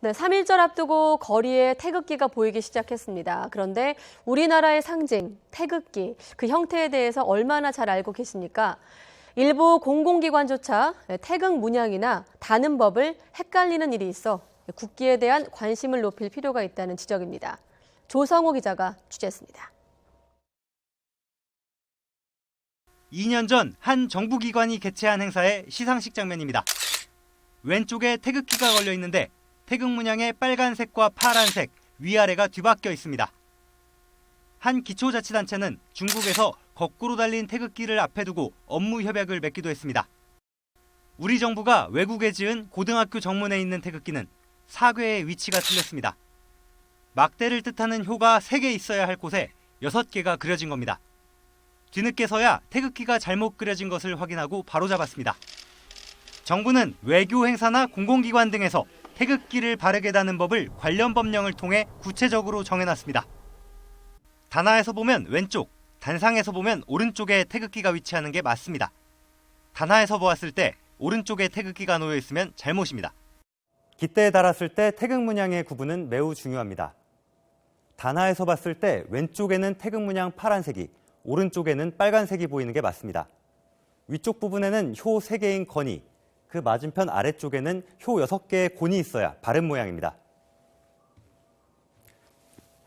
네, 3.1절 앞두고 거리에 태극기가 보이기 시작했습니다. 그런데 우리나라의 상징, 태극기, 그 형태에 대해서 얼마나 잘 알고 계십니까? 일부 공공기관조차 태극 문양이나 다는 법을 헷갈리는 일이 있어 국기에 대한 관심을 높일 필요가 있다는 지적입니다. 조성호 기자가 취재했습니다. 2년 전 한 정부기관이 개최한 행사의 시상식 장면입니다. 왼쪽에 태극기가 걸려 있는데 태극 문양의 빨간색과 파란색, 위아래가 뒤바뀌어 있습니다. 한 기초자치단체는 중국에서 거꾸로 달린 태극기를 앞에 두고 업무 협약을 맺기도 했습니다. 우리 정부가 외국에 지은 고등학교 정문에 있는 태극기는 사괴의 위치가 틀렸습니다. 막대를 뜻하는 효가 3개 있어야 할 곳에 6개가 그려진 겁니다. 뒤늦게서야 태극기가 잘못 그려진 것을 확인하고 바로잡았습니다. 정부는 외교 행사나 공공기관 등에서 태극기를 바르게 다는 법을 관련 법령을 통해 구체적으로 정해놨습니다. 단하에서 보면 왼쪽, 단상에서 보면 오른쪽에 태극기가 위치하는 게 맞습니다. 단하에서 보았을 때 오른쪽에 태극기가 놓여 있으면 잘못입니다. 깃대에 달았을 때 태극 문양의 구분은 매우 중요합니다. 단하에서 봤을 때 왼쪽에는 태극 문양 파란색이, 오른쪽에는 빨간색이 보이는 게 맞습니다. 위쪽 부분에는 효 3개인 건이, 그 맞은편 아래쪽에는 효 6개의 곤이 있어야 바른 모양입니다.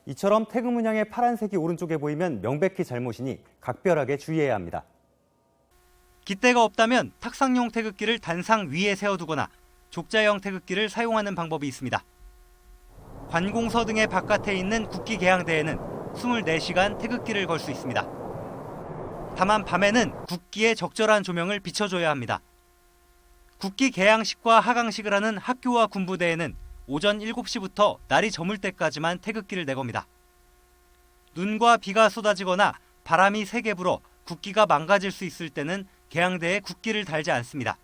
이처럼 태극 문양의 파란색이 오른쪽에 보이면 명백히 잘못이니 각별하게 주의해야 합니다. 깃대가 없다면 탁상용 태극기를 단상 위에 세워두거나 족자형 태극기를 사용하는 방법이 있습니다. 관공서 등의 바깥에 있는 국기 개항대에는 24시간 태극기를 걸 수 있습니다. 다만 밤에는 국기에 적절한 조명을 비춰줘야 합니다. 국기 개항식과 하강식을 하는 학교와 군부대에는 오전 7시부터 날이 저물 때까지만 태극기를 내겁니다. 눈과 비가 쏟아지거나 바람이 세게 불어 국기가 망가질 수 있을 때는 개항대에 국기를 달지 않습니다.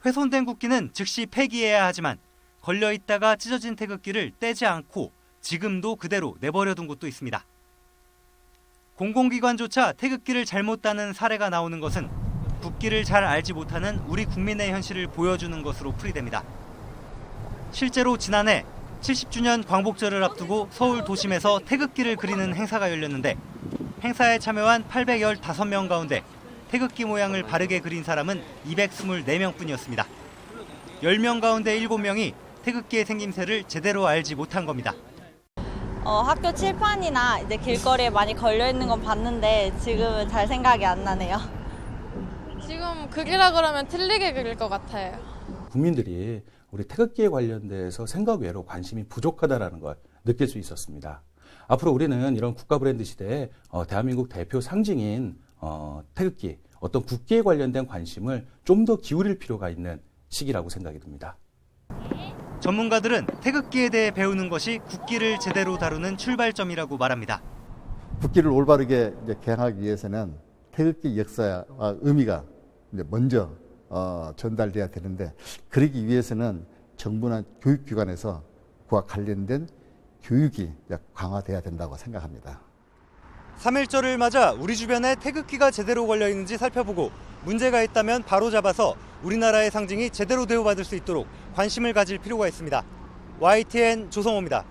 훼손된 국기는 즉시 폐기해야 하지만 걸려있다가 찢어진 태극기를 떼지 않고 지금도 그대로 내버려둔 곳도 있습니다. 공공기관조차 태극기를 잘못 다는 사례가 나오는 것은 국기를 잘 알지 못하는 우리 국민의 현실을 보여주는 것으로 풀이됩니다. 실제로 지난해 70주년 광복절을 앞두고 서울 도심에서 태극기를 그리는 행사가 열렸는데 행사에 참여한 815명 가운데 태극기 모양을 바르게 그린 사람은 224명뿐이었습니다. 10명 가운데 7명이 태극기의 생김새를 제대로 알지 못한 겁니다. 학교 칠판이나 이제 길거리에 많이 걸려 있는 건 봤는데 지금은 잘 생각이 안 나네요. 지금 그리라 그러면 틀리게 그릴 것 같아요. 국민들이 우리 태극기에 관련돼서 생각 외로 관심이 부족하다는 걸 느낄 수 있었습니다. 앞으로 우리는 이런 국가 브랜드 시대에 대한민국 대표 상징인 태극기, 어떤 국기에 관련된 관심을 좀 더 기울일 필요가 있는 시기라고 생각이 듭니다. 전문가들은 태극기에 대해 배우는 것이 국기를 제대로 다루는 출발점이라고 말합니다. 국기를 올바르게 개항하기 위해서는 태극기 역사와 의미가 먼저 전달돼야 되는데, 그러기 위해서는 정부나 교육기관에서 그와 관련된 교육이 강화돼야 된다고 생각합니다. 3.1절을 맞아 우리 주변에 태극기가 제대로 걸려 있는지 살펴보고 문제가 있다면 바로 잡아서 우리나라의 상징이 제대로 대우받을 수 있도록 관심을 가질 필요가 있습니다. YTN 조성호입니다.